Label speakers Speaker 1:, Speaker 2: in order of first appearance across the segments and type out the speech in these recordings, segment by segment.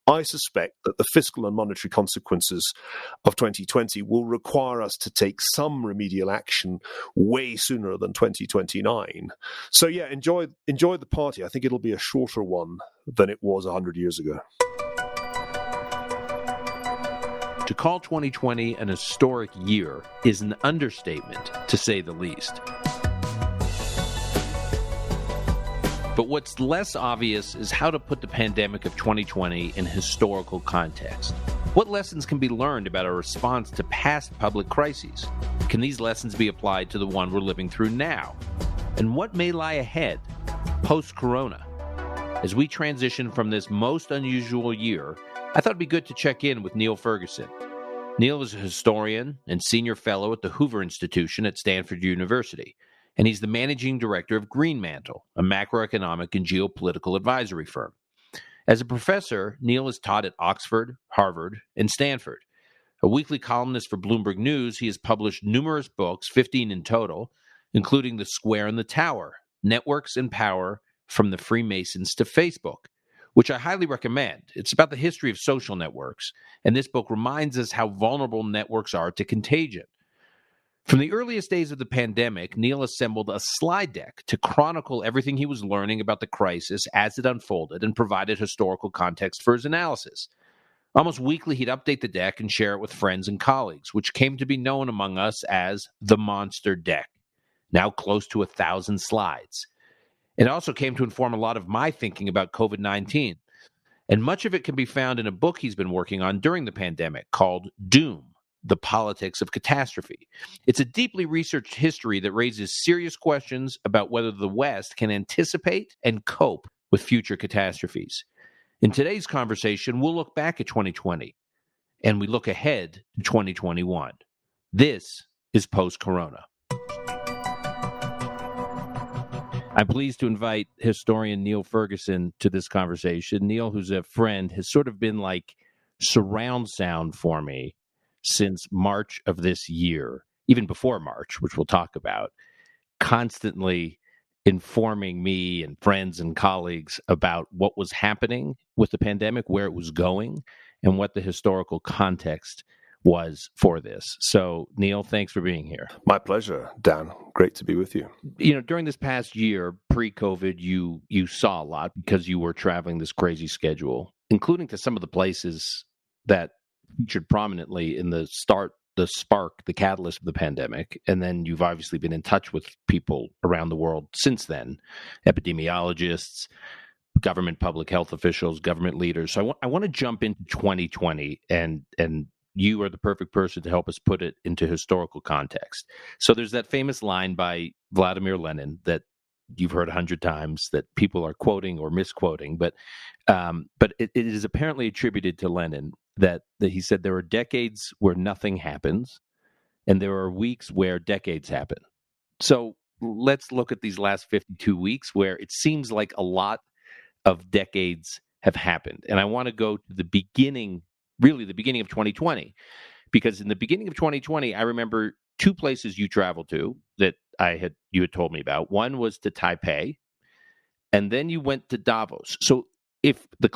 Speaker 1: I suspect that the fiscal and monetary consequences of 2020 will require us to take some remedial action way sooner than 2029. So yeah, enjoy the party. I think it'll be a shorter one than it was 100 years ago.
Speaker 2: To call 2020 an historic year is an understatement, to say the least. But what's less obvious is how to put the pandemic of 2020 in historical context. What lessons can be learned about our response to past public crises? Can these lessons be applied to the one we're living through now? And what may lie ahead, post-corona? As we transition from this most unusual year, I thought it'd be good to check in with Niall Ferguson. Niall is a historian and senior fellow at the Hoover Institution at Stanford University, and he's the managing director of Greenmantle, a macroeconomic and geopolitical advisory firm. As a professor, Niall has taught at Oxford, Harvard, and Stanford. A weekly columnist for Bloomberg News, he has published numerous books, 15 in total, including The Square and the Tower, Networks and Power from the Freemasons to Facebook, which I highly recommend. It's about the history of social networks, and this book reminds us how vulnerable networks are to contagion. From the earliest days of the pandemic, Niall assembled a slide deck to chronicle everything he was learning about the crisis as it unfolded and provided historical context for his analysis. Almost weekly, he'd update the deck and share it with friends and colleagues, which came to be known among us as the Monster Deck, now close to 1,000 slides. It also came to inform a lot of my thinking about COVID-19, and much of it can be found in a book he's been working on during the pandemic called Doom: The Politics of Catastrophe. It's a deeply researched history that raises serious questions about whether the West can anticipate and cope with future catastrophes. In today's conversation, we'll look back at 2020, and we look ahead to 2021. This is Post-Corona. I'm pleased to invite historian Niall Ferguson to this conversation. Niall, who's a friend, has sort of been like surround sound for me since March of this year, even before March, which we'll talk about, constantly informing me and friends and colleagues about what was happening with the pandemic, where it was going, and what the historical context was for this. So, Niall, thanks for being here.
Speaker 1: My pleasure, Dan. Great to be with you.
Speaker 2: You know, during this past year, pre-COVID, you saw a lot because you were traveling this crazy schedule, including to some of the places that featured prominently in the spark, the catalyst of the pandemic. And then you've obviously been in touch with people around the world since then, epidemiologists, government public health officials, government leaders. So I want to jump into 2020, and you are the perfect person to help us put it into historical context. So there's that famous line by Vladimir Lenin that you've heard 100 times that people are quoting or misquoting, but it is apparently attributed to Lenin that he said there are decades where nothing happens, and there are weeks where decades happen. So let's look at these last 52 weeks where it seems like a lot of decades have happened. And I want to go to the beginning, really the beginning of 2020, because in the beginning of 2020, I remember two places you traveled to that you had told me about. One was to Taipei, and then you went to Davos. So if the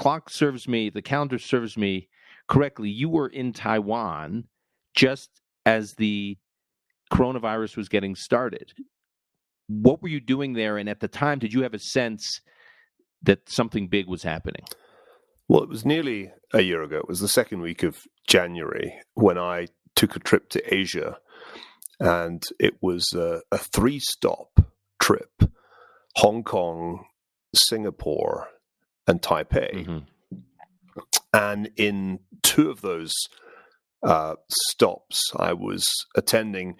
Speaker 2: calendar serves me correctly, you were in Taiwan just as the coronavirus was getting started. What were you doing there? And at the time, did you have a sense that something big was happening?
Speaker 1: Well, it was nearly a year ago. It was the second week of January when I took a trip to Asia, and it was a 3-stop trip: Hong Kong, Singapore, and Taipei. Mm-hmm. And in two of those stops, I was attending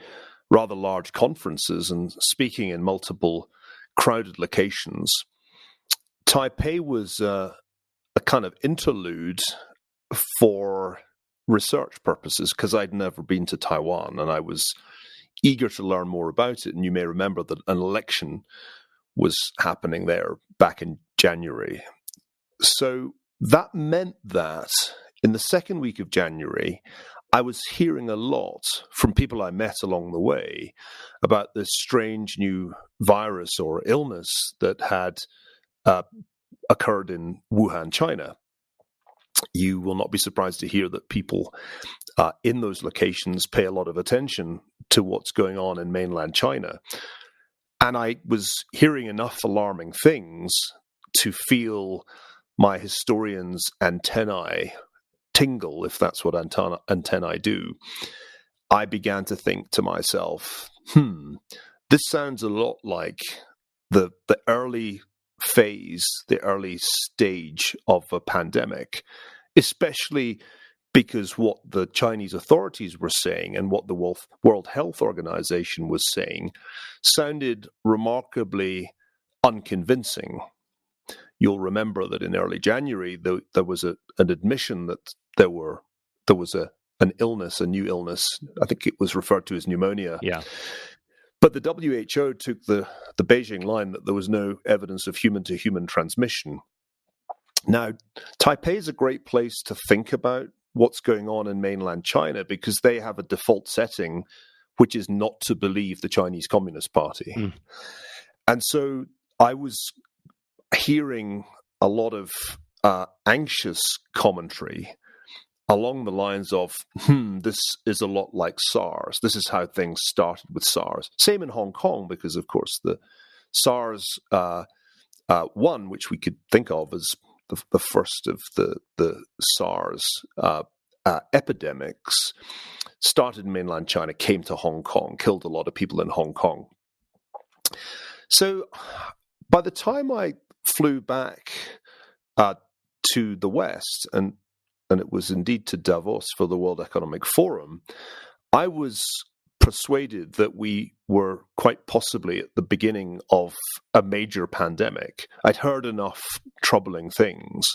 Speaker 1: rather large conferences and speaking in multiple crowded locations. Taipei was a kind of interlude for research purposes because I'd never been to Taiwan, and I was eager to learn more about it. And you may remember that an election was happening there back in January. So that meant that in the second week of January, I was hearing a lot from people I met along the way about this strange new virus or illness that had occurred in Wuhan, China. you will not be surprised to hear that people in those locations pay a lot of attention to what's going on in mainland China. And I was hearing enough alarming things to feel my historian's antennae tingle, if that's what antennae do. I began to think to myself, this sounds a lot like the early phase, the early stage of a pandemic, especially because what the Chinese authorities were saying and what the World Health Organization was saying sounded remarkably unconvincing. You'll remember that in early January, there was an admission that there was an illness, a new illness. I think it was referred to as pneumonia.
Speaker 2: Yeah.
Speaker 1: But the WHO took the Beijing line that there was no evidence of human-to-human transmission. Now, Taipei is a great place to think about what's going on in mainland China because they have a default setting, which is not to believe the Chinese Communist Party. And so I was hearing a lot of anxious commentary along the lines of, this is a lot like SARS. This is how things started with SARS. Same in Hong Kong, because, of course, the SARS one, which we could think of as the first of the SARS epidemics, started in mainland China, came to Hong Kong, killed a lot of people in Hong Kong. So by the time I flew back to the West, and it was indeed to Davos for the World Economic Forum, I was persuaded that we were quite possibly at the beginning of a major pandemic. I'd heard enough troubling things.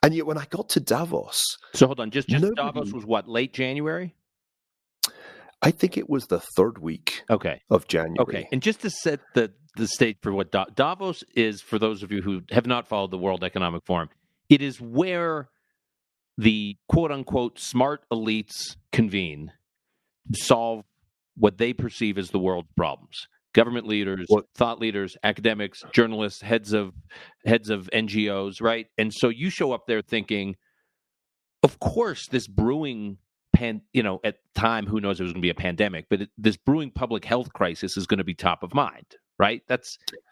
Speaker 1: And yet when I got to Davos...
Speaker 2: So hold on, just Davos was what, late January?
Speaker 1: I think it was the third week of January.
Speaker 2: Okay, and just to set the stage for what Davos is, for those of you who have not followed the World Economic Forum, it is where the quote-unquote smart elites convene to solve what they perceive as the world's problems. Government leaders, thought leaders, academics, journalists, heads of NGOs, right? And so you show up there thinking, of course, this brewing at the time, who knows, it was going to be a pandemic, but this brewing public health crisis is going to be top of mind, right?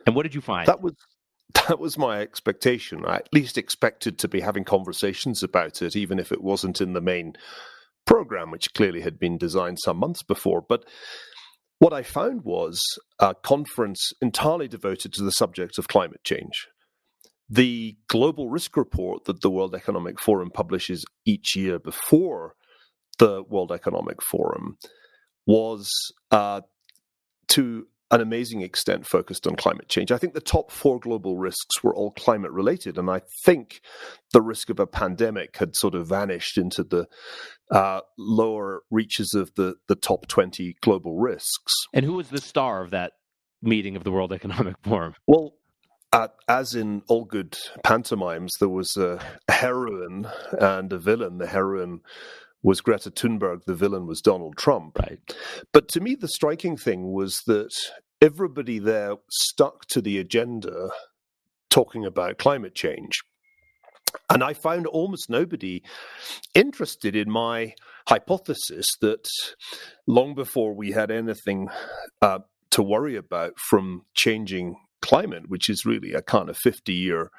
Speaker 2: And what did you find?
Speaker 1: That was my expectation. I at least expected to be having conversations about it, even if it wasn't in the main program, which clearly had been designed some months before. But what I found was a conference entirely devoted to the subject of climate change. The global risk report that the World Economic Forum publishes each year before the World Economic Forum was to an amazing extent focused on climate change. I think the top 4 global risks were all climate related, and I think the risk of a pandemic had sort of vanished into the lower reaches of the top 20 global risks.
Speaker 2: And who was the star of that meeting of the World Economic Forum?
Speaker 1: Well, as in all good pantomimes, there was a heroine and a villain. The heroine was Greta Thunberg, the villain was Donald Trump.
Speaker 2: Right.
Speaker 1: But to me, the striking thing was that everybody there stuck to the agenda talking about climate change. And I found almost nobody interested in my hypothesis that long before we had anything to worry about from changing climate, which is really a kind of 50-year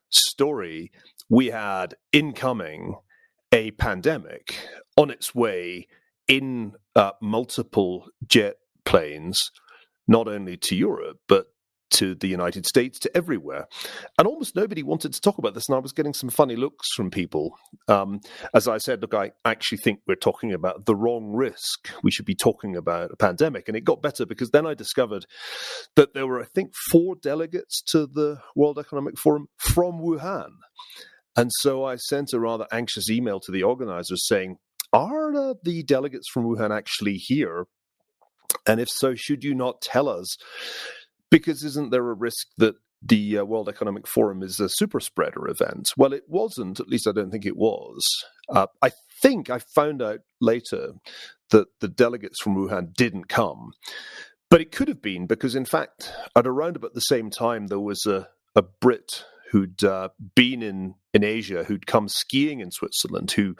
Speaker 1: story, we had incoming a pandemic on its way in multiple jet planes, not only to Europe, but to the United States, to everywhere. And almost nobody wanted to talk about this, and I was getting some funny looks from people. As I said, look, I actually think we're talking about the wrong risk. We should be talking about a pandemic. And it got better because then I discovered that there were, I think, 4 delegates to the World Economic Forum from Wuhan. And so I sent a rather anxious email to the organizers saying, are the delegates from Wuhan actually here? And if so, should you not tell us? Because isn't there a risk that the World Economic Forum is a super spreader event? Well, it wasn't. At least I don't think it was. I think I found out later that the delegates from Wuhan didn't come. But it could have been because, in fact, at around about the same time, there was a Brit who'd been in Asia, who'd come skiing in Switzerland, who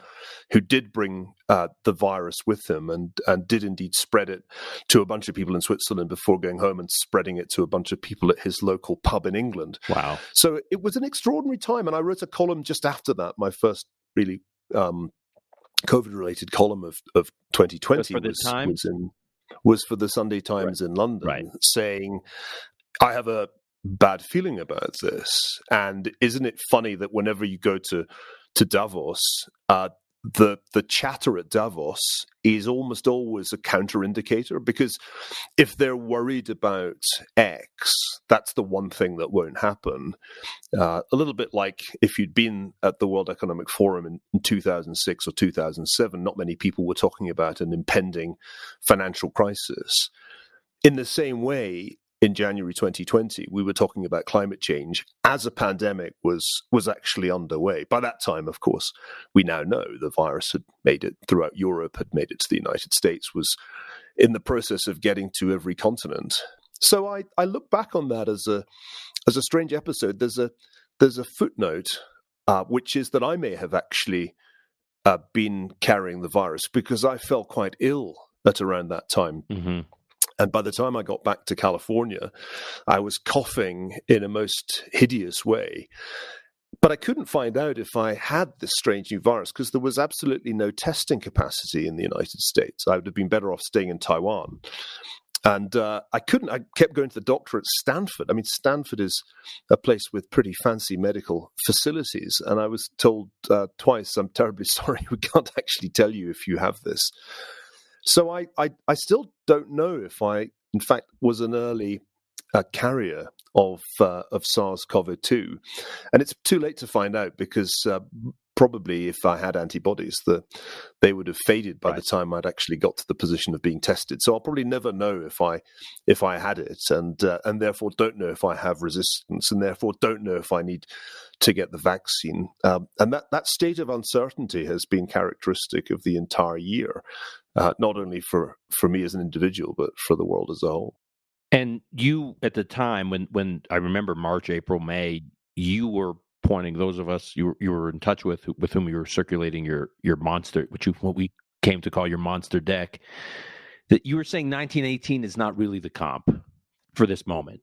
Speaker 1: did bring the virus with him and did indeed spread it to a bunch of people in Switzerland before going home and spreading it to a bunch of people at his local pub in England.
Speaker 2: Wow.
Speaker 1: So it was an extraordinary time. And I wrote a column just after that, my first really COVID-related column of 2020 was for the Sunday Times in London, saying, I have a bad feeling about this. And isn't it funny that whenever you go to Davos, the chatter at Davos is almost always a counter-indicator, because if they're worried about X, that's the one thing that won't happen. A little bit like if you'd been at the World Economic Forum in 2006 or 2007, not many people were talking about an impending financial crisis. In the same way, in January 2020, we were talking about climate change as a pandemic was actually underway. By that time, of course, we now know the virus had made it throughout Europe, had made it to the United States, was in the process of getting to every continent. So I look back on that as a strange episode. There's a footnote, which is that I may have actually been carrying the virus because I felt quite ill at around that time.
Speaker 2: Mm-hmm.
Speaker 1: And by the time I got back to California, I was coughing in a most hideous way. But I couldn't find out if I had this strange new virus because there was absolutely no testing capacity in the United States. I would have been better off staying in Taiwan. And I kept going to the doctor at Stanford. I mean, Stanford is a place with pretty fancy medical facilities. And I was told twice, I'm terribly sorry, we can't actually tell you if you have this. So I still don't know if I, in fact, was an early carrier of SARS-CoV-2, and it's too late to find out because probably if I had antibodies, they would have faded by the time I'd actually got to the position of being tested. So I'll probably never know if I had it, and therefore don't know if I have resistance, and therefore don't know if I need to get the vaccine. And that state of uncertainty has been characteristic of the entire year. Not only for me as an individual, but for the world as a whole.
Speaker 2: And you, at the time, when I remember March, April, May, you were pointing those of us you were in touch with whom you were circulating your monster, what we came to call your monster deck, that you were saying 1918 is not really the comp for this moment.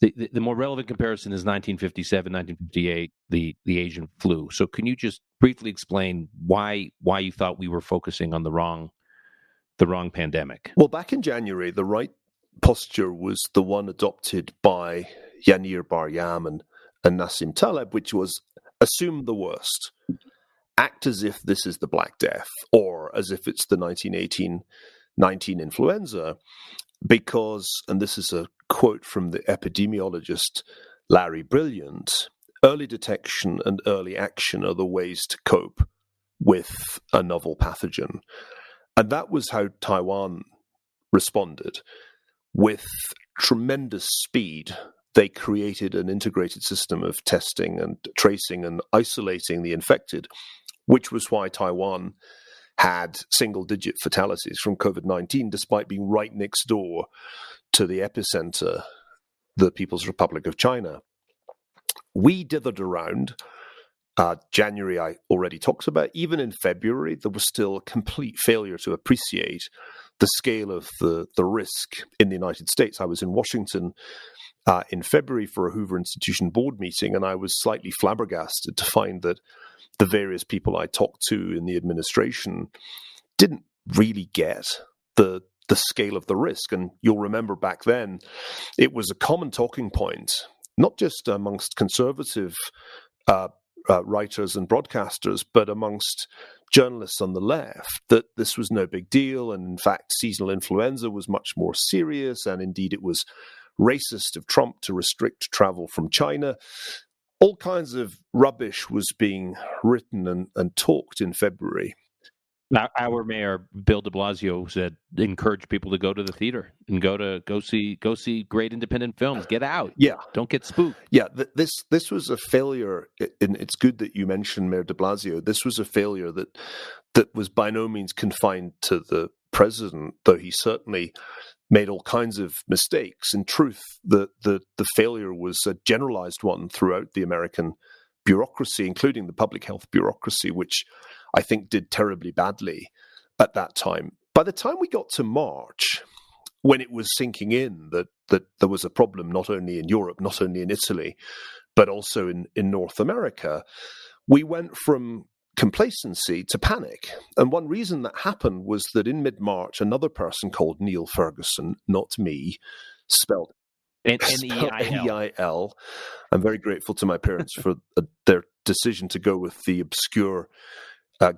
Speaker 2: The more relevant comparison is 1957, 1958, the Asian flu. So can you just briefly explain why you thought we were focusing on the wrong pandemic?
Speaker 1: Well, back in January, the right posture was the one adopted by Yanir Bar-Yam and Nassim Taleb, which was assume the worst, act as if this is the Black Death, or as if it's the 1918-19 influenza, because, and this is a quote from the epidemiologist Larry Brilliant, early detection and early action are the ways to cope with a novel pathogen. And that was how Taiwan responded. With tremendous speed, they created an integrated system of testing and tracing and isolating the infected, which was why Taiwan had single-digit fatalities from COVID-19, despite being right next door to the epicenter, the People's Republic of China. We dithered around. January, I already talked about. Even in February, there was still a complete failure to appreciate the scale of the risk in the United States. I was in Washington in February for a Hoover Institution board meeting, and I was slightly flabbergasted to find that the various people I talked to in the administration didn't really get the scale of the risk. And you'll remember back then, it was a common talking point, not just amongst conservative writers and broadcasters, but amongst journalists on the left, that this was no big deal. And in fact, seasonal influenza was much more serious. And indeed, it was racist of Trump to restrict travel from China. All kinds of rubbish was being written and talked in February.
Speaker 2: Now, our mayor, Bill de Blasio, said encourage people to go to the theater and go see great independent films. Get out.
Speaker 1: Yeah.
Speaker 2: Don't get spooked.
Speaker 1: Yeah, this was a failure. And it's good that you mentioned Mayor de Blasio. This was a failure that was by no means confined to the president, though he certainly made all kinds of mistakes. In truth, the failure was a generalized one throughout the American bureaucracy, including the public health bureaucracy, which I think did terribly badly at that time. By the time we got to March, when it was sinking in that there was a problem not only in Europe, not only in Italy, but also in North America, we went from complacency to panic. And one reason that happened was that in mid-March, another person called Niall Ferguson, not me, spelled Neil. I'm very grateful to my parents for their decision to go with the obscure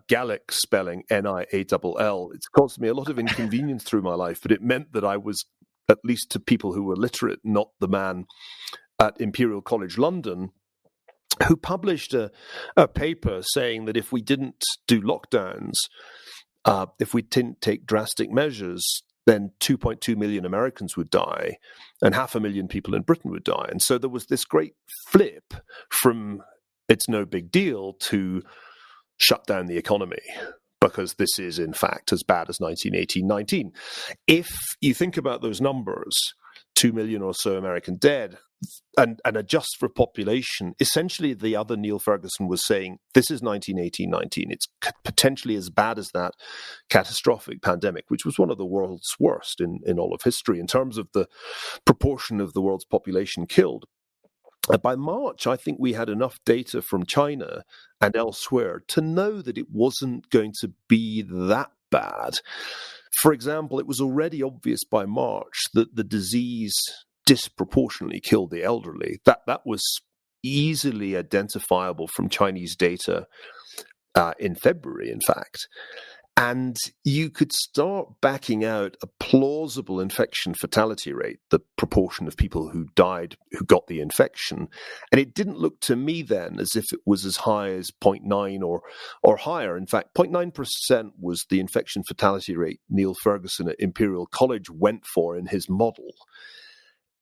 Speaker 1: Gaelic spelling Niall. It's caused me a lot of inconvenience through my life, but it meant that I was, at least to people who were literate, not the man at Imperial College London, who published a paper saying that if we didn't do lockdowns, if we didn't take drastic measures, then 2.2 million Americans would die and 500,000 people in Britain would die. And so there was this great flip from it's no big deal to shut down the economy, because this is, in fact, as bad as 1918-19. If you think about those numbers, 2 million or so American dead, and adjust for population, essentially the other Niall Ferguson was saying, this is 1918-19. It's potentially as bad as that catastrophic pandemic, which was one of the world's worst in all of history in terms of the proportion of the world's population killed. By March, I think we had enough data from China and elsewhere to know that it wasn't going to be that bad. For example, it was already obvious by March that the disease disproportionately killed the elderly. That was easily identifiable from Chinese data in February, in fact. And you could start backing out a plausible infection fatality rate, the proportion of people who died who got the infection. And it didn't look to me then as if it was as high as 0.9 or higher. In fact, 0.9% was the infection fatality rate Niall Ferguson at Imperial College went for in his model.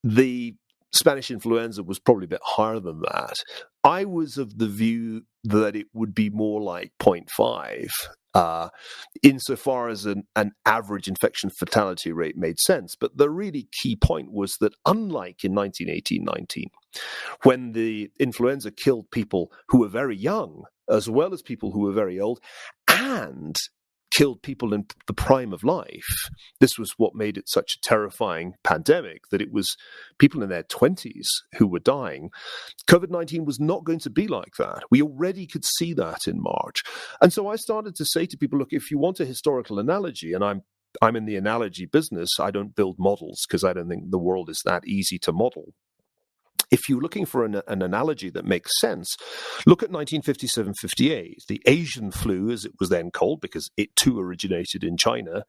Speaker 1: The Spanish influenza was probably a bit higher than that. I was of the view that it would be more like 0.5, insofar as an average infection fatality rate made sense. But the really key point was that unlike in 1918-19, when the influenza killed people who were very young, as well as people who were very old, and killed people in the prime of life. This was what made it such a terrifying pandemic, that it was people in their 20s who were dying. COVID-19 was not going to be like that. We already could see that in March. And so I started to say to people, look, if you want a historical analogy, and I'm in the analogy business, I don't build models because I don't think the world is that easy to model. If you're looking for an analogy that makes sense, look at 1957-58, the Asian flu, as it was then called, because it too originated in China.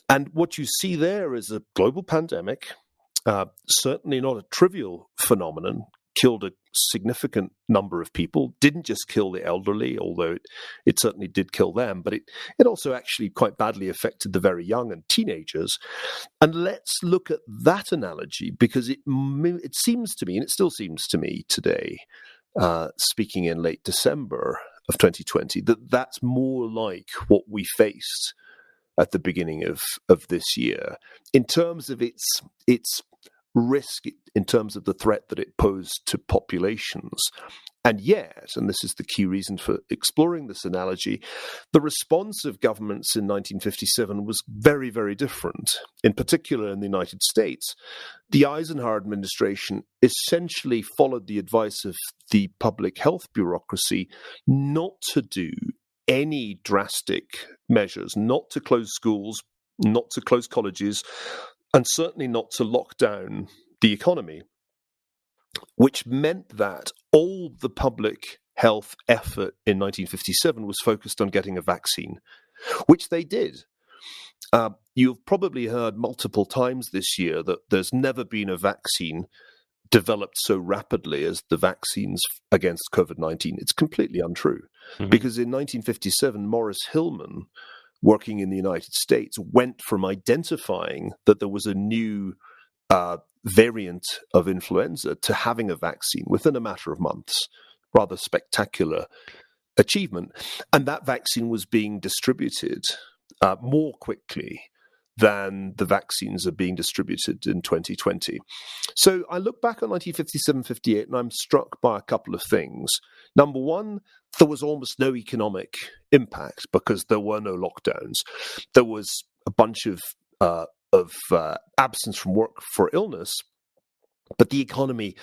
Speaker 1: And what you see there is a global pandemic, certainly not a trivial phenomenon, killed a significant number of people, didn't just kill the elderly, although it certainly did kill them, but it also actually quite badly affected the very young and teenagers. And let's look at that analogy, because it seems to me, and it still seems to me today, speaking in late December of 2020, that's more like what we faced at the beginning of this year in terms of its risk, in terms of the threat that it posed to populations. And yet, and this is the key reason for exploring this analogy, the response of governments in 1957 was very, very different. In particular, in the United States, the Eisenhower administration essentially followed the advice of the public health bureaucracy not to do any drastic measures, not to close schools, not to close colleges, and certainly not to lock down the economy, which meant that all the public health effort in 1957 was focused on getting a vaccine, which they did. You've probably heard multiple times this year that there's never been a vaccine developed so rapidly as the vaccines against COVID-19. It's completely untrue, because in 1957, Morris Hillman, working in the United States, went from identifying that there was a new variant of influenza to having a vaccine within a matter of months. Rather spectacular achievement. And that vaccine was being distributed more quickly than the vaccines are being distributed in 2020. So I look back on 1957-58 and I'm struck by a couple of things. Number one, there was almost no economic impact because there were no lockdowns. There was a bunch of absence from work for illness, but the economy,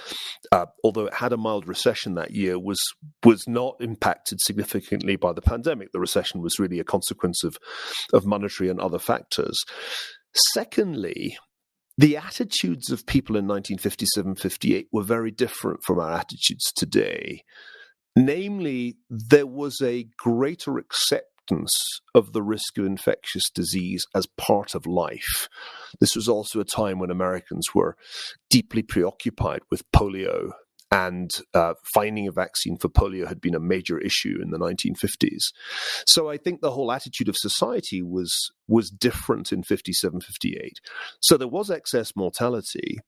Speaker 1: although it had a mild recession that year, was not impacted significantly by the pandemic. The recession was really a consequence of monetary and other factors. Secondly, the attitudes of people in 1957-58 were very different from our attitudes today. Namely, there was a greater acceptance of the risk of infectious disease as part of life. This was also a time when Americans were deeply preoccupied with polio, and finding a vaccine for polio had been a major issue in the 1950s. So I think the whole attitude of society was different in 57-58. So there was excess mortality,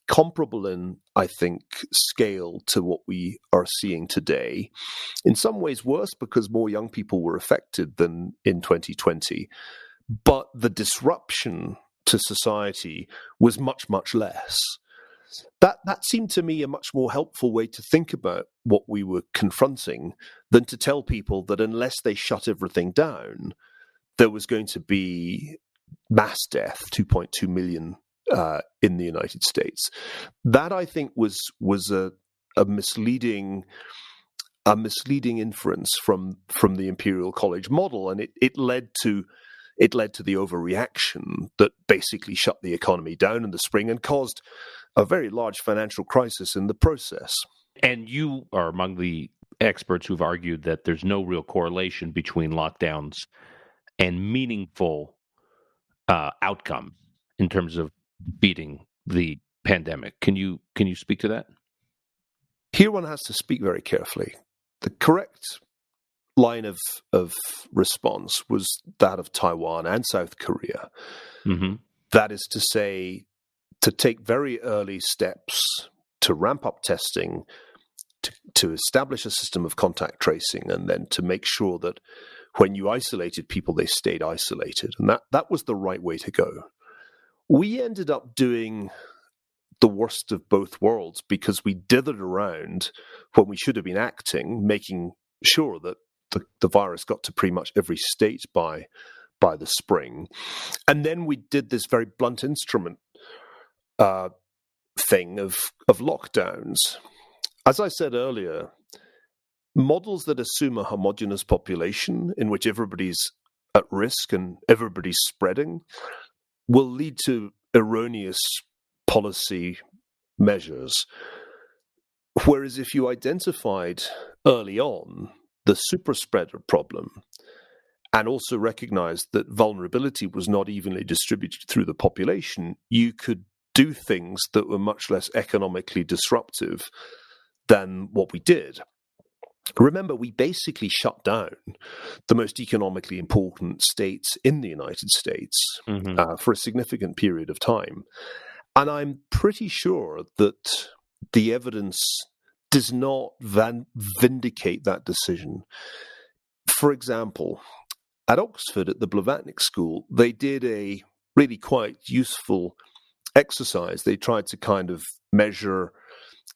Speaker 1: comparable in, I think, scale to what we are seeing today. In some ways worse because more young people were affected than in 2020. But the disruption to society was much, much less. That seemed to me a much more helpful way to think about what we were confronting than to tell people that unless they shut everything down, there was going to be mass death, 2.2 million in the United States. That, I think, was a misleading inference from the Imperial College model, and it led to the overreaction that basically shut the economy down in the spring and caused a very large financial crisis in the process.
Speaker 2: And you are among the experts who've argued that there's no real correlation between lockdowns and meaningful outcome in terms of beating the pandemic. Can you speak to that?
Speaker 1: Here one has to speak very carefully. The correct line of response was that of Taiwan and South Korea. Mm-hmm. That is to say, to take very early steps to ramp up testing, to establish a system of contact tracing, and then to make sure that when you isolated people, they stayed isolated. And that was the right way to go. We ended up doing the worst of both worlds because we dithered around when we should have been acting, making sure that the virus got to pretty much every state by the spring. And then we did this very blunt instrument thing of lockdowns. As I said earlier, models that assume a homogeneous population in which everybody's at risk and everybody's spreading will lead to erroneous policy measures. Whereas if you identified early on the super spreader problem and also recognized that vulnerability was not evenly distributed through the population, you could do things that were much less economically disruptive than what we did. Remember, we basically shut down the most economically important states in the United States for a significant period of time. And I'm pretty sure that the evidence does not vindicate that decision. For example, at Oxford, at the Blavatnik School, they did a really quite useful exercise. They tried to kind of measure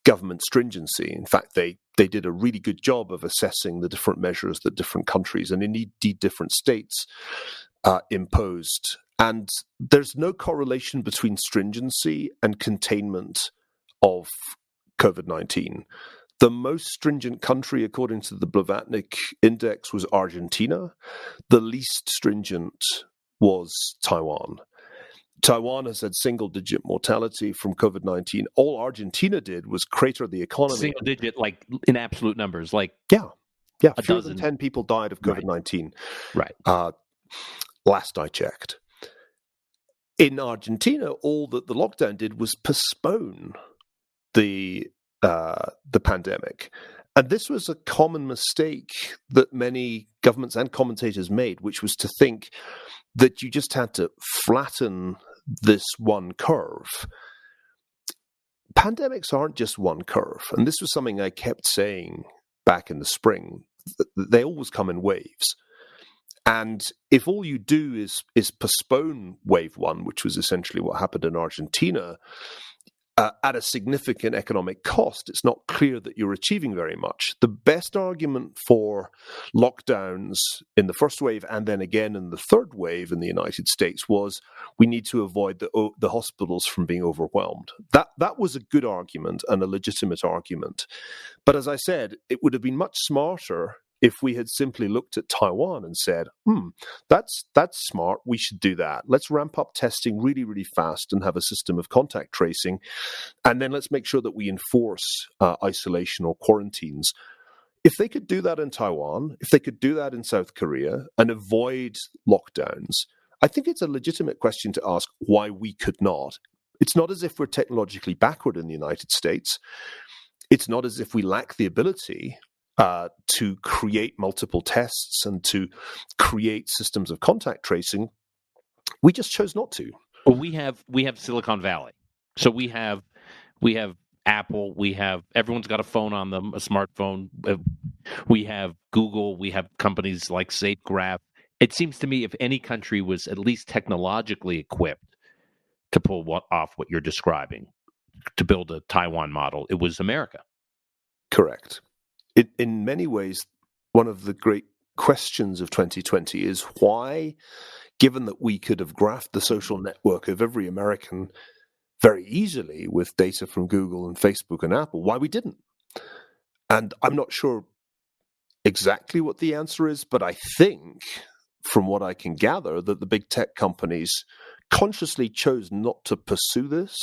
Speaker 1: government stringency. In fact, they did a really good job of assessing the different measures that different countries and indeed different states imposed. And there's no correlation between stringency and containment of COVID-19. The most stringent country, according to the Blavatnik Index, was Argentina. The least stringent was Taiwan. Taiwan has had single-digit mortality from COVID-19. All Argentina did was crater the economy.
Speaker 2: Single-digit, like in absolute numbers, like
Speaker 1: yeah,
Speaker 2: a
Speaker 1: fewer
Speaker 2: dozen.
Speaker 1: than 10 people died of COVID-19.
Speaker 2: Right.
Speaker 1: Last I checked. In Argentina, all that the lockdown did was postpone the pandemic. And this was a common mistake that many governments and commentators made, which was to think that you just had to flatten this one curve. Pandemics aren't just one curve. And this was something I kept saying back in the spring. They always come in waves. And if all you do is postpone wave one, which was essentially what happened in Argentina, at a significant economic cost, it's not clear that you're achieving very much. The best argument for lockdowns in the first wave and then again in the third wave in the United States was we need to avoid the hospitals from being overwhelmed. That was a good argument and a legitimate argument. But as I said, it would have been much smarter if we had simply looked at Taiwan and said, that's smart, we should do that. Let's ramp up testing really, really fast and have a system of contact tracing. And then let's make sure that we enforce isolation or quarantines. If they could do that in Taiwan, if they could do that in South Korea and avoid lockdowns, I think it's a legitimate question to ask why we could not. It's not as if we're technologically backward in the United States. It's not as if we lack the ability to create multiple tests and to create systems of contact tracing. We just chose not to.
Speaker 2: Well, we have Silicon Valley, so we have Apple, everyone's got a phone on them, a smartphone. We have Google, we have companies like SafeGraph. It seems to me if any country was at least technologically equipped to pull off what you're describing, to build a Taiwan model, it was America.
Speaker 1: Correct. In many ways, one of the great questions of 2020 is why, given that we could have graphed the social network of every American very easily with data from Google and Facebook and Apple, why we didn't. And I'm not sure exactly what the answer is, but I think, from what I can gather, that the big tech companies consciously chose not to pursue this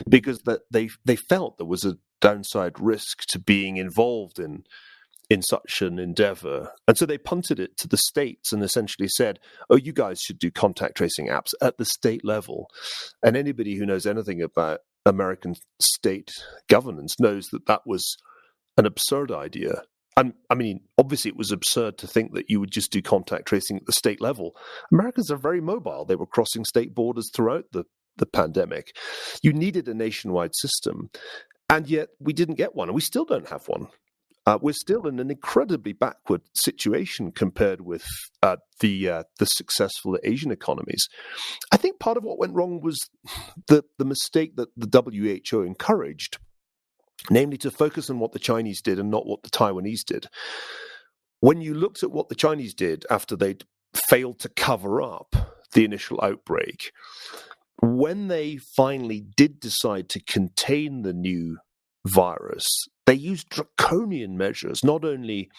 Speaker 1: because that they felt there was a downside risk to being involved in such an endeavor. And so they punted it to the states and essentially said, oh, you guys should do contact tracing apps at the state level. And anybody who knows anything about American state governance knows that that was an absurd idea. And I mean, obviously it was absurd to think that you would just do contact tracing at the state level. Americans are very mobile. They were crossing state borders throughout the pandemic. You needed a nationwide system. And yet we didn't get one, and we still don't have one. We're still in an incredibly backward situation compared with the successful Asian economies. I think part of what went wrong was the mistake that the WHO encouraged, namely to focus on what the Chinese did and not what the Taiwanese did. When you looked at what the Chinese did after they'd failed to cover up the initial outbreak, when they finally did decide to contain the new virus, they used draconian measures, not only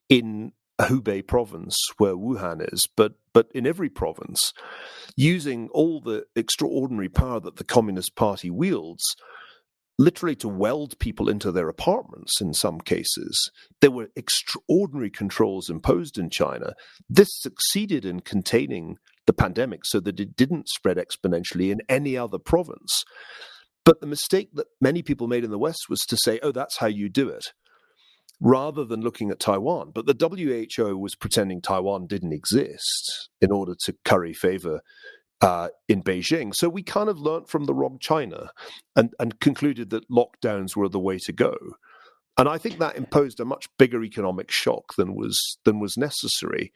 Speaker 1: in Hubei province, where Wuhan is, but in every province, using all the extraordinary power that the Communist Party wields, literally to weld people into their apartments in some cases. There were extraordinary controls imposed in China. This succeeded in containing the pandemic so that it didn't spread exponentially in any other province. But the mistake that many people made in the West was to say, oh, that's how you do it, rather than looking at Taiwan. But the WHO was pretending Taiwan didn't exist in order to curry favor in Beijing. So we kind of learnt from the wrong China and concluded that lockdowns were the way to go. And I think that imposed a much bigger economic shock than was necessary.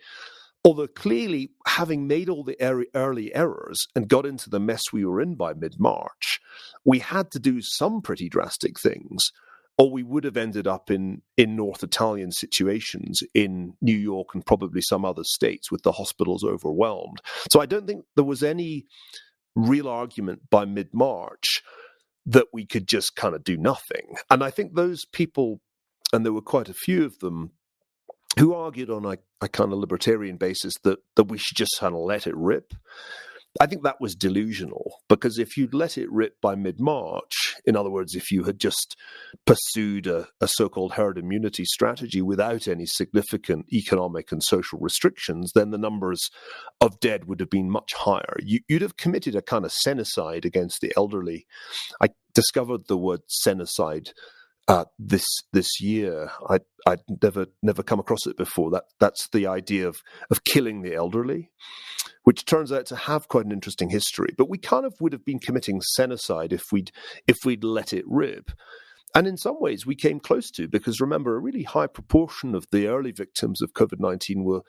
Speaker 1: Although clearly, having made all the early errors and got into the mess we were in by mid-March, we had to do some pretty drastic things, or we would have ended up in North Italian situations in New York and probably some other states with the hospitals overwhelmed. So I don't think there was any real argument by mid-March that we could just kind of do nothing. And I think those people, and there were quite a few of them, who argued on a kind of libertarian basis that we should just kind of let it rip. I think that was delusional, because if you'd let it rip by mid-March, in other words, if you had just pursued a so-called herd immunity strategy without any significant economic and social restrictions, then the numbers of dead would have been much higher. You'd have committed a kind of senocide against the elderly. I discovered the word senocide this year. I'd never come across it before. That's the idea of killing the elderly, which turns out to have quite an interesting history. But we kind of would have been committing senocide if we'd let it rip. And in some ways we came close to, because remember, a really high proportion of the early victims of COVID-19 were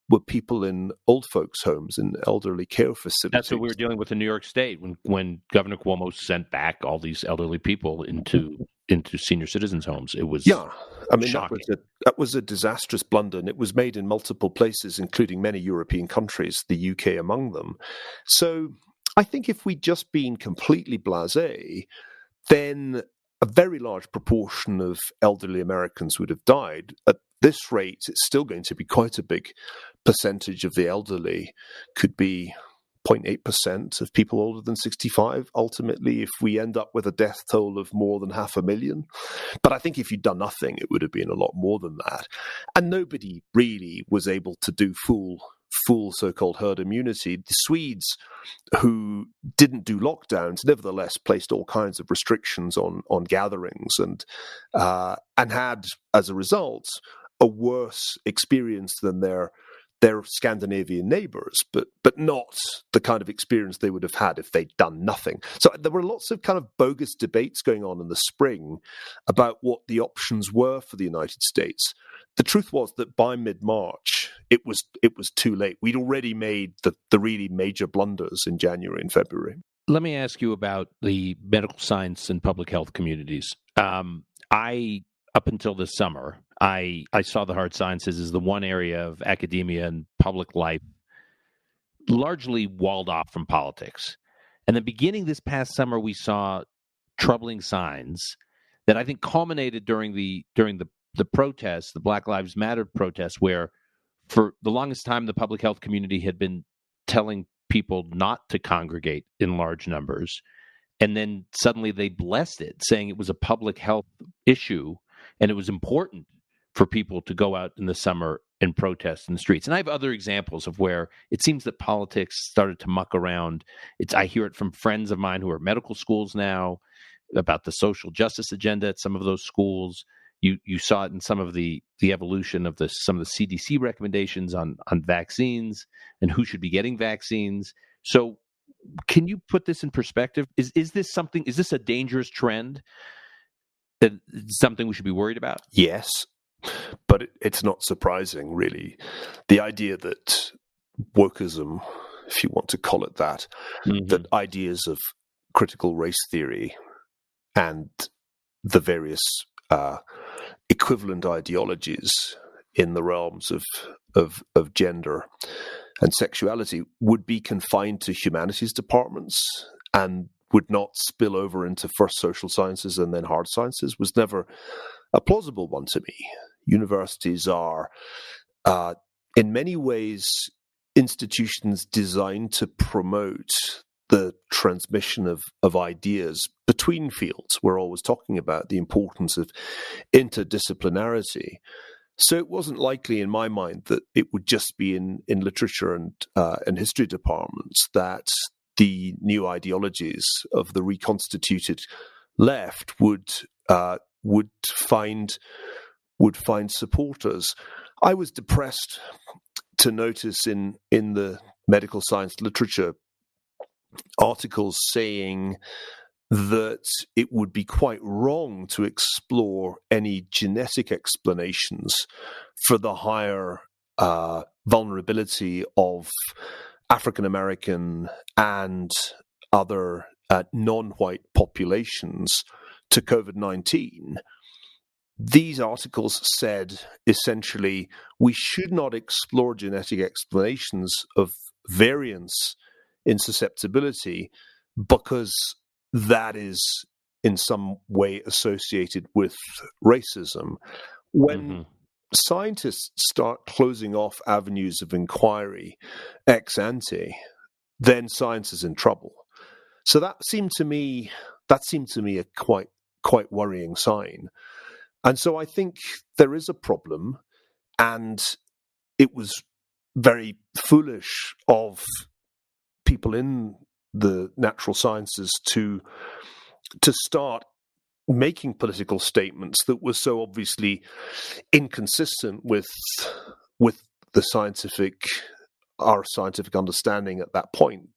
Speaker 1: were people in old folks' homes, in elderly care facilities.
Speaker 2: That's what we were dealing with in New York State when Governor Cuomo sent back all these elderly people into senior citizens' homes. It was shocking.
Speaker 1: That was a disastrous blunder, and it was made in multiple places, including many European countries, the UK among them. So I think if we'd just been completely blasé, then a very large proportion of elderly Americans would have died. At this rate, it's still going to be quite a big percentage of the elderly, could be 0.8% of people older than 65, ultimately, if we end up with a death toll of more than 500,000. But I think if you'd done nothing, it would have been a lot more than that. And nobody really was able to do full so-called herd immunity. The Swedes, who didn't do lockdowns, nevertheless placed all kinds of restrictions on gatherings and had, as a result, a worse experience than their Scandinavian neighbors, but not the kind of experience they would have had if they'd done nothing. So there were lots of kind of bogus debates going on in the spring about what the options were for the United States. The truth was that by mid-March, it was too late. We'd already made the really major blunders in January and February.
Speaker 2: Let me ask you about the medical science and public health communities. Up until this summer, I saw the hard sciences as the one area of academia and public life largely walled off from politics. And then beginning this past summer, we saw troubling signs that I think culminated during the protests, the Black Lives Matter protests, where for the longest time the public health community had been telling people not to congregate in large numbers. And then suddenly they blessed it, saying it was a public health issue and it was important for people to go out in the summer and protest in the streets. And I have other examples of where it seems that politics started to muck around. I hear it from friends of mine who are at medical schools now about the social justice agenda at some of those schools. You saw it in some of the evolution of some of the CDC recommendations on vaccines and who should be getting vaccines. So can you put this in perspective? Is this a dangerous trend? That something we should be worried about?
Speaker 1: Yes, but it's not surprising, really. The idea that wokeism, if you want to call it that, that ideas of critical race theory and the various equivalent ideologies in the realms of gender and sexuality would be confined to humanities departments and would not spill over into first social sciences and then hard sciences was never a plausible one to me. Universities are, in many ways, institutions designed to promote the transmission of ideas between fields. We're always talking about the importance of interdisciplinarity. So it wasn't likely in my mind that it would just be in literature and history departments that the new ideologies of the reconstituted left would find supporters. I was depressed to notice in the medical science literature articles saying that it would be quite wrong to explore any genetic explanations for the higher vulnerability of African American and other non-white populations to COVID-19. These articles said, essentially, we should not explore genetic explanations of variance in susceptibility because that is in some way associated with racism. When scientists start closing off avenues of inquiry ex ante, then science is in trouble. So that seemed to me a quite worrying sign. And so I think there is a problem, and it was very foolish of people in the natural sciences to start making political statements that were so obviously inconsistent with our scientific understanding at that point.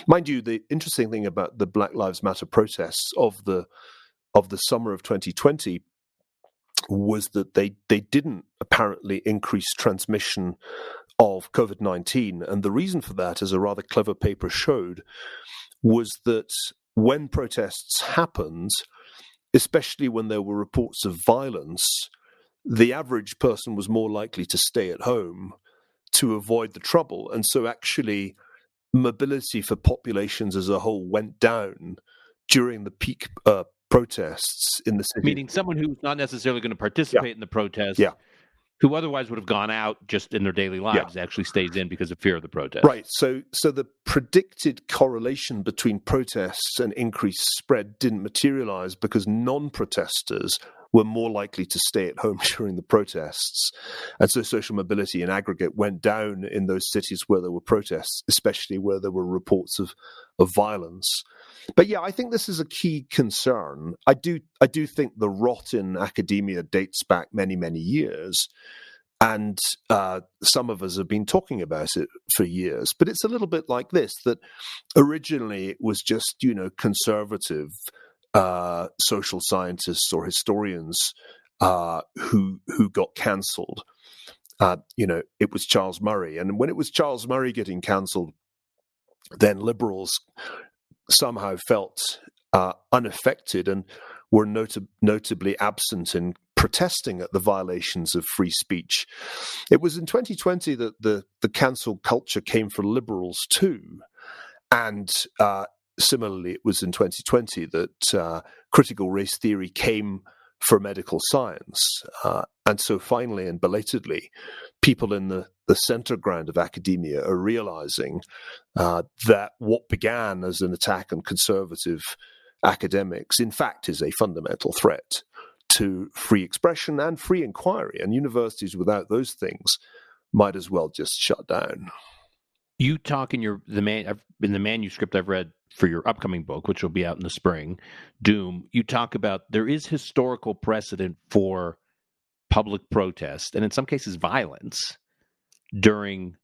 Speaker 1: Mind you, the interesting thing about the Black Lives Matter protests of the summer of 2020 was that they didn't apparently increase transmission of COVID-19. And the reason for that, as a rather clever paper showed, was that when protests happened, especially when there were reports of violence, the average person was more likely to stay at home to avoid the trouble. And so actually mobility for populations as a whole went down during the peak protests in the city.
Speaker 2: Meaning someone who's not necessarily going to participate in the protest, who otherwise would have gone out just in their daily lives, actually stays in because of fear of the protest.
Speaker 1: Right. So the predicted correlation between protests and increased spread didn't materialize because non-protesters were more likely to stay at home during the protests. And so social mobility in aggregate went down in those cities where there were protests, especially where there were reports of violence. But yeah, I think this is a key concern. I do think the rot in academia dates back many, many years. And some of us have been talking about it for years. But it's a little bit like this, that originally it was just, conservative social scientists or historians who got cancelled. It was Charles Murray. And when it was Charles Murray getting cancelled, then liberals somehow felt unaffected and were notably absent in protesting at the violations of free speech. It was in 2020 that the cancel culture came for liberals too. And similarly, it was in 2020 that critical race theory came for medical science. And so finally and belatedly, people in the center ground of academia are realizing that what began as an attack on conservative academics, in fact, is a fundamental threat to free expression and free inquiry. And universities without those things might as well just shut down.
Speaker 2: You talk in the manuscript I've read for your upcoming book, which will be out in the spring, Doom, you talk about there is historical precedent for public protest, and in some cases violence, during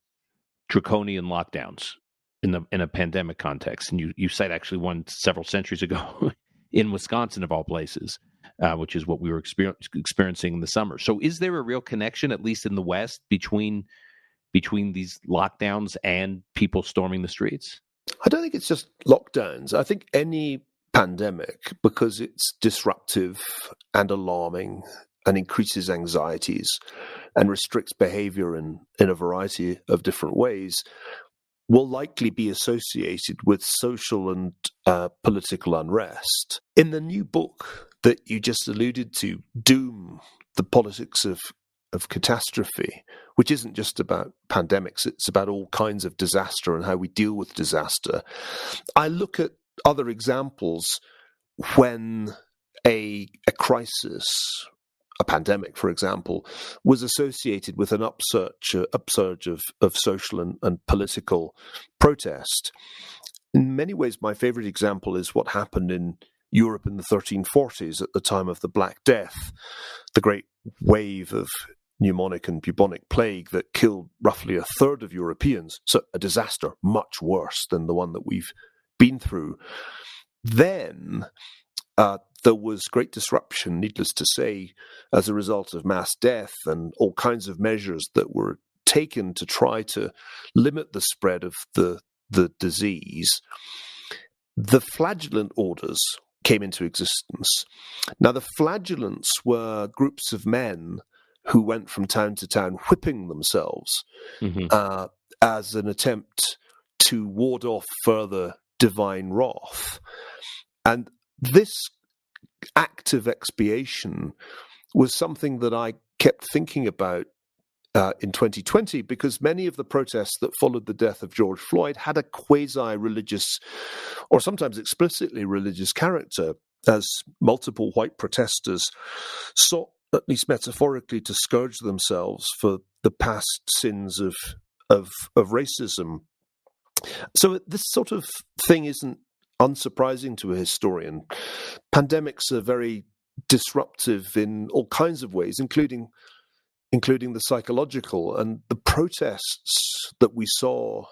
Speaker 2: draconian lockdowns in a pandemic context. And you cite actually one several centuries ago in Wisconsin, of all places, which is what we were experiencing in the summer. So is there a real connection, at least in the West, between these lockdowns and people storming the streets?
Speaker 1: I don't think it's just lockdowns. I think any pandemic, because it's disruptive and alarming and increases anxieties and restricts behavior in a variety of different ways, will likely be associated with social and political unrest. In the new book that you just alluded to, Doom, the Politics of Catastrophe, which isn't just about pandemics, it's about all kinds of disaster and how we deal with disaster. I look at other examples when a crisis, a pandemic, for example, was associated with an upsurge of social and political protest. In many ways, my favorite example is what happened in Europe in the 1340s at the time of the Black Death, the great wave of pneumonic and bubonic plague that killed roughly a third of Europeans. So a disaster much worse than the one that we've been through. Then there was great disruption, needless to say, as a result of mass death and all kinds of measures that were taken to try to limit the spread of the disease. The flagellant orders came into existence. Now, the flagellants were groups of men who went from town to town whipping themselves as an attempt to ward off further divine wrath. And this act of expiation was something that I kept thinking about in 2020, because many of the protests that followed the death of George Floyd had a quasi-religious or sometimes explicitly religious character, as multiple white protesters sought, at least metaphorically, to scourge themselves for the past sins of racism. So this sort of thing isn't unsurprising to a historian. Pandemics are very disruptive in all kinds of ways, including including the psychological. And the protests that we saw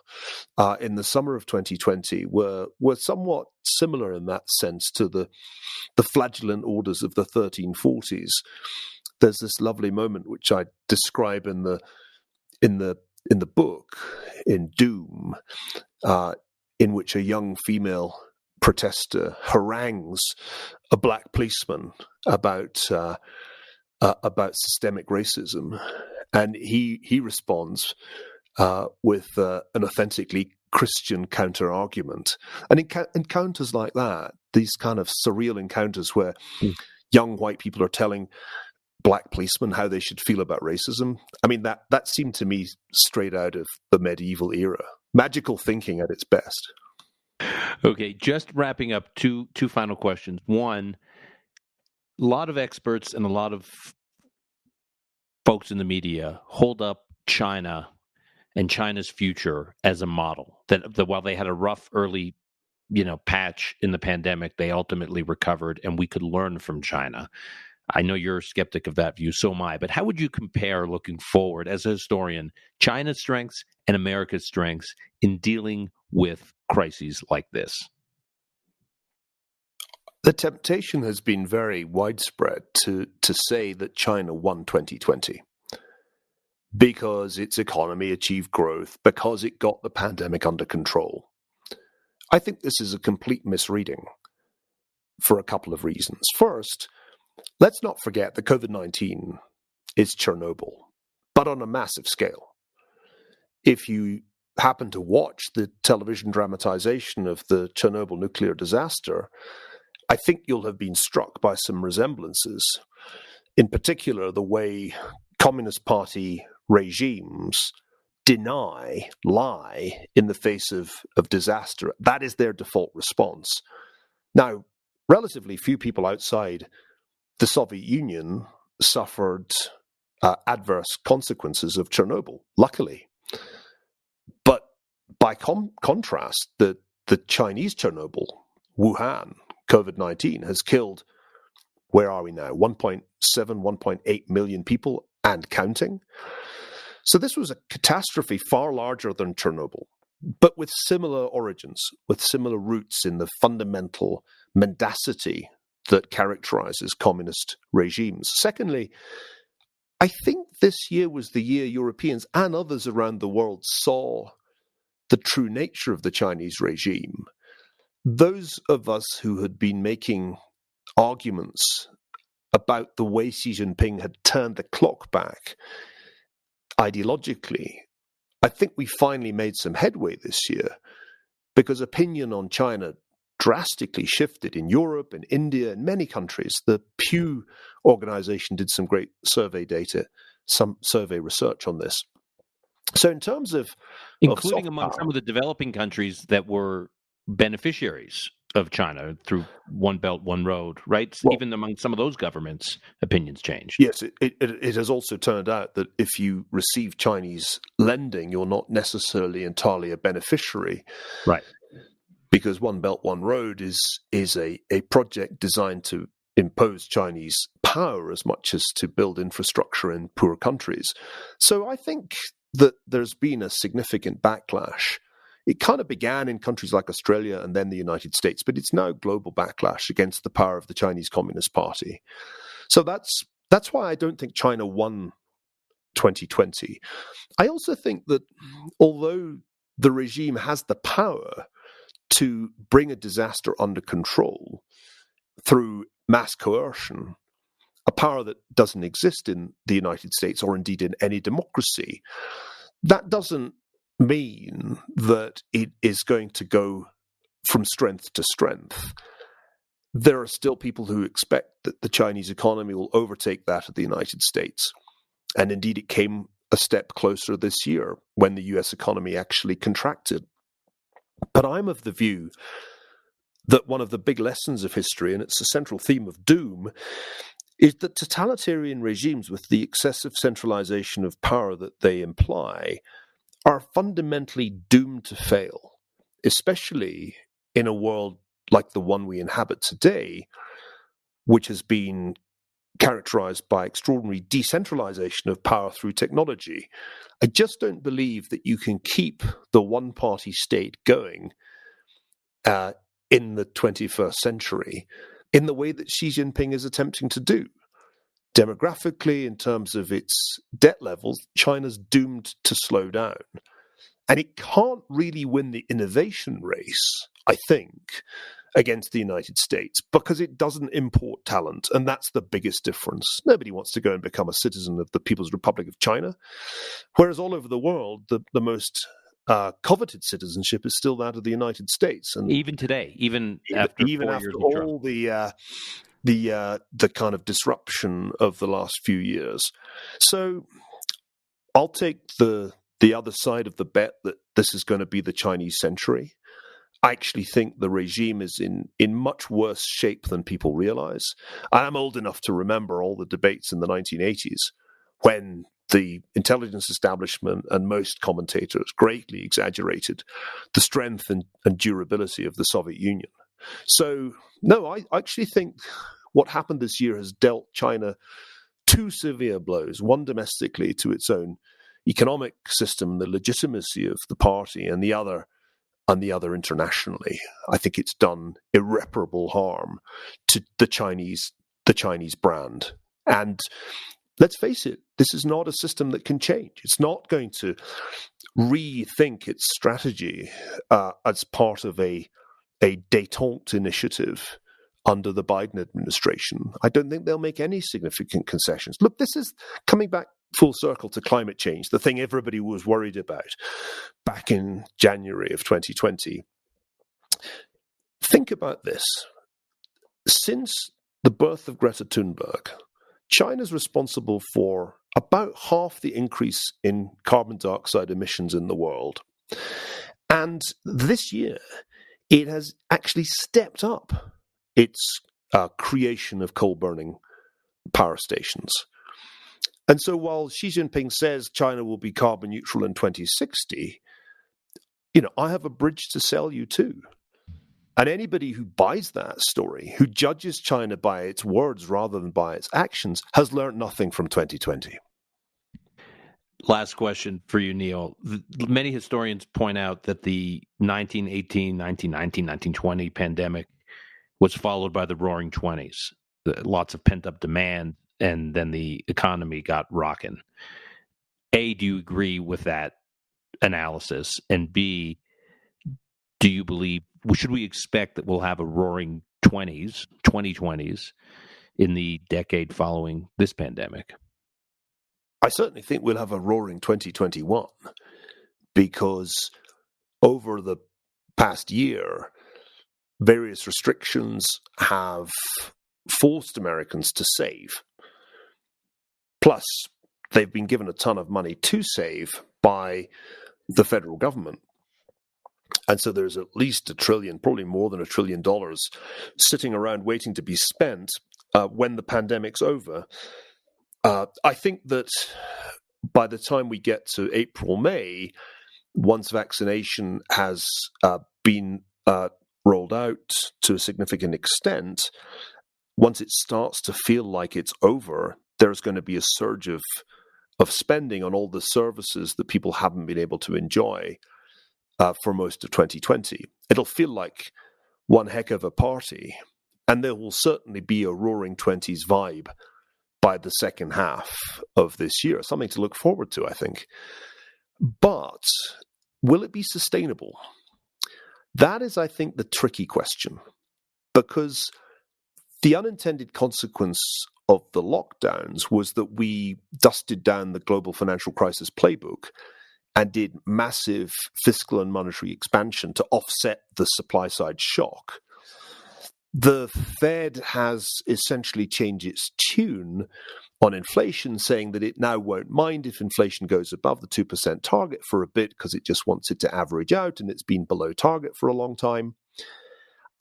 Speaker 1: in the summer of 2020 were somewhat similar in that sense to the flagellant orders of the 1340s. There's this lovely moment which I describe in the book, in Doom, in which a young female protester harangues a black policeman about systemic racism, and he responds with an authentically Christian counter argument. And encounters like that, these kind of surreal encounters where young white people are telling black policemen how they should feel about racism. I mean, that seemed to me straight out of the medieval era. Magical thinking at its best.
Speaker 2: Okay, just wrapping up, two final questions. One, a lot of experts and a lot of folks in the media hold up China and China's future as a model. That while they had a rough early, patch in the pandemic, they ultimately recovered, and we could learn from China. I know you're a skeptic of that view, so am I. But how would you compare, looking forward as a historian, China's strengths and America's strengths in dealing with crises like this?
Speaker 1: The temptation has been very widespread to say that China won 2020 because its economy achieved growth, because it got the pandemic under control. I think this is a complete misreading for a couple of reasons. First, let's not forget that COVID-19 is Chernobyl, but on a massive scale. If you happen to watch the television dramatization of the Chernobyl nuclear disaster, I think you'll have been struck by some resemblances, in particular the way Communist Party regimes lie in the face of disaster. That is their default response. Now, relatively few people outside the Soviet Union suffered adverse consequences of Chernobyl, luckily. But by contrast, the Chinese Chernobyl, Wuhan, COVID-19, has killed, where are we now, 1.7, 1.8 million people and counting. So this was a catastrophe far larger than Chernobyl, but with similar origins, with similar roots in the fundamental mendacity that characterizes communist regimes. Secondly, I think this year was the year Europeans and others around the world saw the true nature of the Chinese regime. Those of us who had been making arguments about the way Xi Jinping had turned the clock back ideologically, I think we finally made some headway this year, because opinion on China drastically shifted in Europe and India and many countries. The Pew organization did some great survey data, some survey research on this. So in terms of
Speaker 2: including among some of the developing countries that were beneficiaries of China through One Belt, One Road, right? Well, even among some of those governments, opinions changed.
Speaker 1: Yes, it has also turned out that if you receive Chinese lending, you're not necessarily entirely a beneficiary.
Speaker 2: Right.
Speaker 1: Because One Belt, One Road is a project designed to impose Chinese power as much as to build infrastructure in poor countries. So I think that there's been a significant backlash. It kind of began in countries like Australia and then the United States, but it's now global backlash against the power of the Chinese Communist Party. So that's why I don't think China won 2020. I also think that although the regime has the power to bring a disaster under control through mass coercion, a power that doesn't exist in the United States or indeed in any democracy, that doesn't mean that it is going to go from strength to strength. There are still people who expect that the Chinese economy will overtake that of the United States. And indeed, it came a step closer this year when the US economy actually contracted. But I'm of the view that one of the big lessons of history, and it's a central theme of Doom, is that totalitarian regimes with the excessive centralization of power that they imply are fundamentally doomed to fail, especially in a world like the one we inhabit today, which has been characterized by extraordinary decentralization of power through technology. I just don't believe that you can keep the one-party state going in the 21st century in the way that Xi Jinping is attempting to do. Demographically, in terms of its debt levels, China's doomed to slow down. And it can't really win the innovation race, I think, against the United States because it doesn't import talent. And that's the biggest difference. Nobody wants to go and become a citizen of the People's Republic of China. Whereas all over the world, the most coveted citizenship is still that of the United States. And
Speaker 2: even today, even after
Speaker 1: all the kind of disruption of the last few years. So I'll take the other side of the bet that this is going to be the Chinese century. I actually think the regime is in much worse shape than people realize. I am old enough to remember all the debates in the 1980s when the intelligence establishment and most commentators greatly exaggerated the strength and durability of the Soviet Union. So, no, I actually think what happened this year has dealt China two severe blows, one domestically to its own economic system, the legitimacy of the party, and the other internationally. I think it's done irreparable harm to the Chinese brand. And let's face it, this is not a system that can change. It's not going to rethink its strategy as part of a détente initiative under the Biden administration. I don't think they'll make any significant concessions. Look, this is coming back full circle to climate change, the thing everybody was worried about back in January of 2020. Think about this. Since the birth of Greta Thunberg, China's responsible for about half the increase in carbon dioxide emissions in the world. And this year, it has actually stepped up its creation of coal-burning power stations. And so while Xi Jinping says China will be carbon neutral in 2060, I have a bridge to sell you too. And anybody who buys that story, who judges China by its words rather than by its actions, has learned nothing from 2020.
Speaker 2: Last question for you, Neil. Many historians point out that the 1918, 1919, 1920 pandemic was followed by the Roaring Twenties. Lots of pent-up demand, and then the economy got rocking. A, do you agree with that analysis? And B, do you believe, should we expect that we'll have a Roaring 2020s in the decade following this pandemic?
Speaker 1: I certainly think we'll have a roaring 2021 because over the past year, various restrictions have forced Americans to save. Plus, they've been given a ton of money to save by the federal government. And so there's at least $1 trillion, probably more than $1 trillion, sitting around waiting to be spent when the pandemic's over. I think that by the time we get to April, May, once vaccination has been rolled out to a significant extent, once it starts to feel like it's over, there's going to be a surge of spending on all the services that people haven't been able to enjoy for most of 2020. It'll feel like one heck of a party, and there will certainly be a roaring 20s vibe by the second half of this year. Something to look forward to, I think. But will it be sustainable? That is, I think, the tricky question, because the unintended consequence of the lockdowns was that we dusted down the global financial crisis playbook and did massive fiscal and monetary expansion to offset the supply side shock. The Fed has essentially changed its tune on inflation, saying that it now won't mind if inflation goes above the 2% target for a bit because it just wants it to average out, and it's been below target for a long time.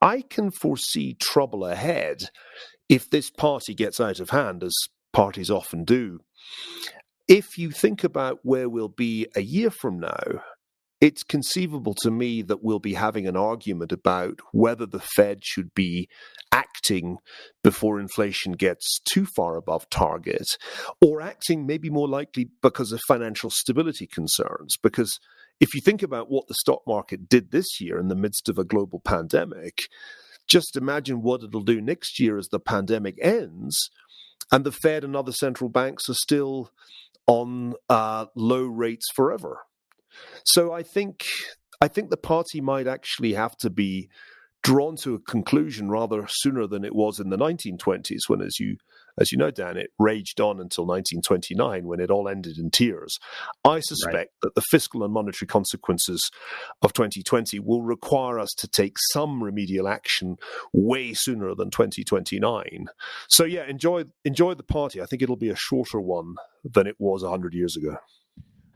Speaker 1: I can foresee trouble ahead if this party gets out of hand, as parties often do. If you think about where we'll be a year from now, it's conceivable to me that we'll be having an argument about whether the Fed should be acting before inflation gets too far above target, or acting maybe more likely because of financial stability concerns. Because if you think about what the stock market did this year in the midst of a global pandemic, just imagine what it'll do next year as the pandemic ends and the Fed and other central banks are still on low rates forever. So I think the party might actually have to be drawn to a conclusion rather sooner than it was in the 1920s, when, as you know, Dan, it raged on until 1929, when it all ended in tears. I suspect that the fiscal and monetary consequences of 2020 will require us to take some remedial action way sooner than 2029. So yeah, enjoy the party. I think it'll be a shorter one than it was 100 years ago.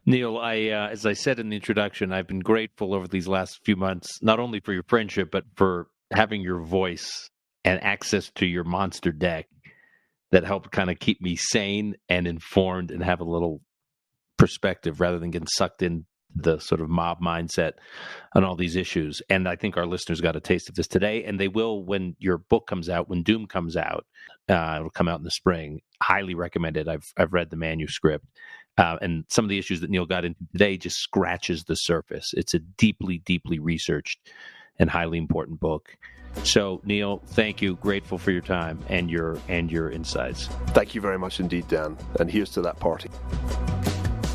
Speaker 2: Neil, as I said in the introduction, I've been grateful over these last few months, not only for your friendship, but for having your voice and access to your monster deck that helped kind of keep me sane and informed and have a little perspective rather than getting sucked in the sort of mob mindset on all these issues. And I think our listeners got a taste of this today, and they will when your book comes out, when Doom comes out. It'll come out in the spring. Highly recommend it. I've read the manuscript. And some of the issues that Neil got into today just scratches the surface. It's a deeply, deeply researched and highly important book. So, Neil, thank you. Grateful for your time and your insights.
Speaker 1: Thank you very much indeed, Dan. And here's to that party.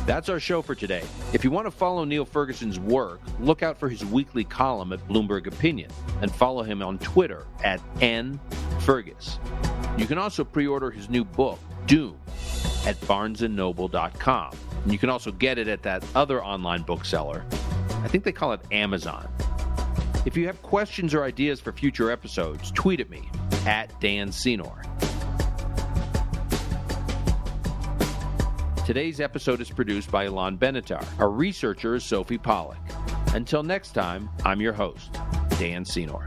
Speaker 2: That's our show for today. If you want to follow Niall Ferguson's work, look out for his weekly column at Bloomberg Opinion and follow him on Twitter at @nfergus. You can also pre-order his new book, Doom, at barnesandnoble.com. And you can also get it at that other online bookseller. I think they call it Amazon. If you have questions or ideas for future episodes, tweet at me at Dan Senor. Today's episode is produced by Ilan Benatar. Our researcher is Sophie Pollack. Until next time, I'm your host, Dan Senor.